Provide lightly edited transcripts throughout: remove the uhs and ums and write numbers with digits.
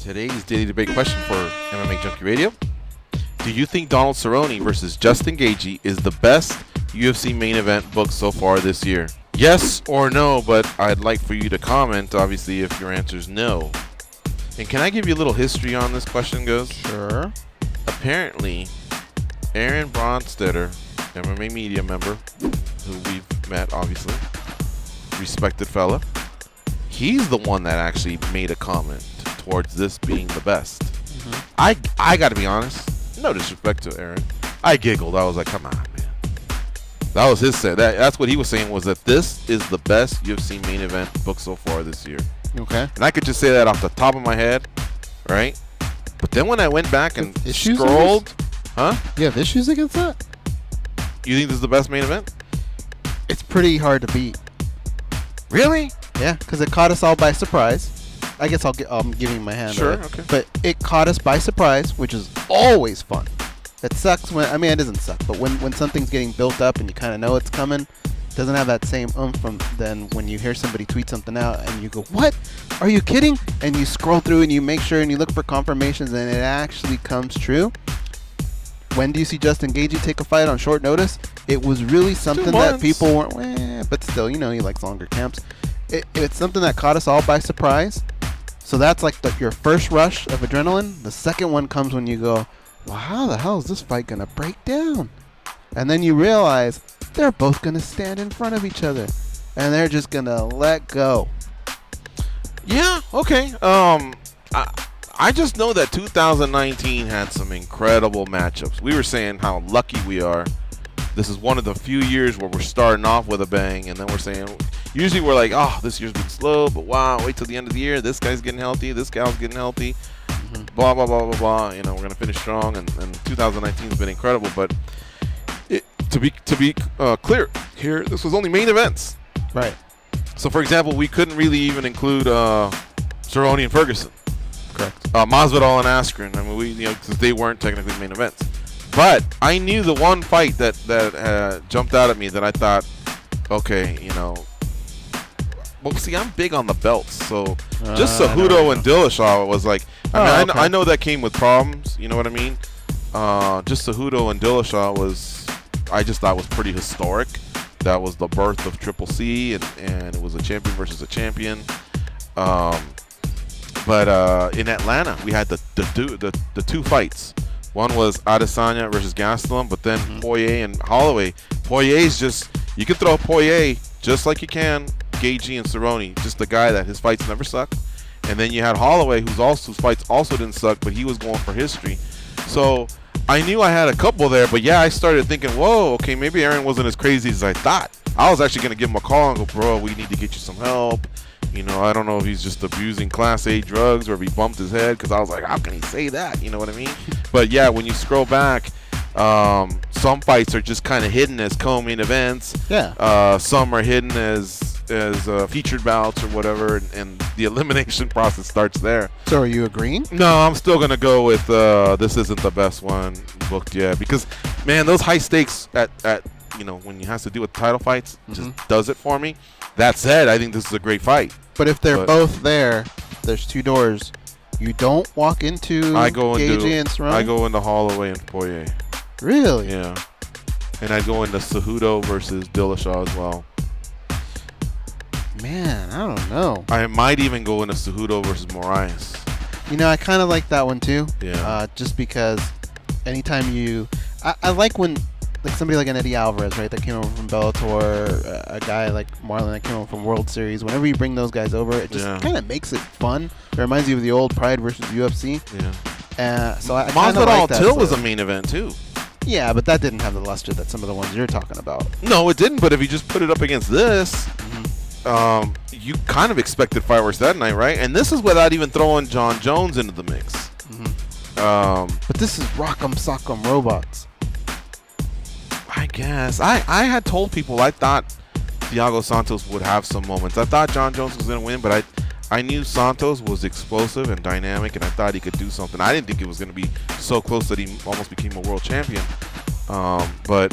Today's daily debate question for MMA Junkie Radio. Do you think Donald Cerrone versus Justin Gaethje is the best UFC main event booked so far this year? Yes or no, but I'd like for you to comment, obviously, if your answer is no. And can I give you a little history on this question, goes? Sure. Apparently, Aaron Bronstetter, MMA media member, who we've met, obviously, respected fella, he's the one that actually made a comment towards this being the best. Mm-hmm. I got to be honest, no disrespect to Aaron, I giggled. I was like, come on, man. That was his say. That's what he was saying, was that this is the best UFC main event booked so far this year. Okay. And I could just say that off the top of my head, right? But then when I went back and scrolled, You have issues against that? You think this is the best main event? It's pretty hard to beat. Really? Yeah, because it caught us all by surprise. I guess I'm giving my hand. Sure, away. okay. But it caught us by surprise, which is always fun. It sucks when, it doesn't suck, but when something's getting built up and you kind of know it's coming, it doesn't have that same oomph than when you hear somebody tweet something out and you go, what? Are you kidding? And you scroll through and you make sure and you look for confirmations and it actually comes true. When do you see Justin Gaethje take a fight on short notice? It was really something that people weren't, but still, he likes longer camps. It's something that caught us all by surprise. So that's like your first rush of adrenaline. The second one comes when you go, well, how the hell is this fight going to break down? And then you realize they're both going to stand in front of each other. And they're just going to let go. Yeah, okay. I just know that 2019 had some incredible matchups. We were saying how lucky we are. This is one of the few years where we're starting off with a bang, and then we're saying, usually we're like, oh, this year's been slow, but wow, wait till the end of the year. This guy's getting healthy. This gal's getting healthy. Blah, blah, blah, blah, blah. We're going to finish strong, and 2019 has been incredible. But to be clear here, this was only main events. Right. So, for example, we couldn't really even include Cerrone and Ferguson. Correct. Masvidal and Askren. Because they weren't technically main events. But I knew the one fight that jumped out at me that I thought, okay, well, see, I'm big on the belts, so just Cejudo and Dillashaw was like, I know that came with problems, you know what I mean? Just Cejudo and Dillashaw I just thought was pretty historic. That was the birth of Triple C, and it was a champion versus a champion. But in Atlanta, we had the two fights. One was Adesanya versus Gastelum, but then Poirier and Holloway. Poirier's you can throw Poirier just like you can Gaethje and Cerrone, just the guy that his fights never suck. And then you had Holloway, whose fights also didn't suck, but he was going for history. So I knew I had a couple there, but yeah, I started thinking, whoa, okay, maybe Aaron wasn't as crazy as I thought. I was actually going to give him a call and go, bro, we need to get you some help. I don't know if he's just abusing Class A drugs or if he bumped his head, because I was like, how can he say that? You know what I mean? But yeah, when you scroll back, some fights are just kind of hidden as co-main events. Yeah. Some are hidden as featured bouts or whatever, and the elimination process starts there. So are you agreeing? No, I'm still going to go with this isn't the best one booked yet, because, man, those high stakes at when you have to do with title fights just does it for me. That said, I think this is a great fight. But if they're both there, there's two doors. You don't walk into Gaethje and Cerrone? I go into Holloway and Poirier. Really? Yeah. And I go into Cejudo versus Dillashaw as well. Man, I don't know. I might even go into Cejudo versus Moraes. I kind of like that one too. Yeah. Just because anytime I like when somebody like an Eddie Alvarez, right, that came over from Bellator, a guy like Marlon that came over from World Series. Whenever you bring those guys over, it just kind of makes it fun. It reminds you of the old Pride versus UFC. Yeah. So I kind of like that. Till was a main event too. Yeah, but that didn't have the luster that some of the ones you're talking about. No, it didn't. But if you just put it up against this, you kind of expected fireworks that night, right? And this is without even throwing John Jones into the mix. But this is Rock'em Sock'em Robots. I guess. I had told people I thought Thiago Santos would have some moments. I thought John Jones was going to win, but I knew Santos was explosive and dynamic, and I thought he could do something. I didn't think it was going to be so close that he almost became a world champion. But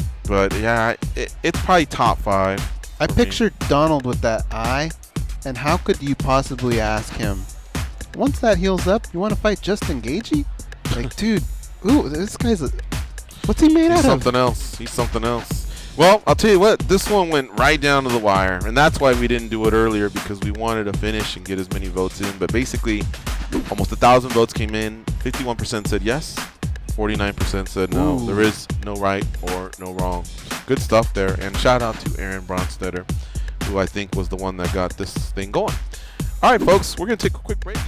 yeah, it's probably top 5. I pictured Donald with that eye, and how could you possibly ask him, once that heals up, you want to fight Justin Gaethje? Like, dude, ooh, this guy's what's he made He's out something else. He's something else. Well, I'll tell you what, this one went right down to the wire, and that's why we didn't do it earlier, because we wanted to finish and get as many votes in. But basically, almost 1,000 votes came in. 51% said yes, 49% said no. Ooh. There is no right or no wrong. Good stuff there, and shout out to Aaron Bronstetter, who I think was the one that got this thing going. All right, folks, we're going to take a quick break.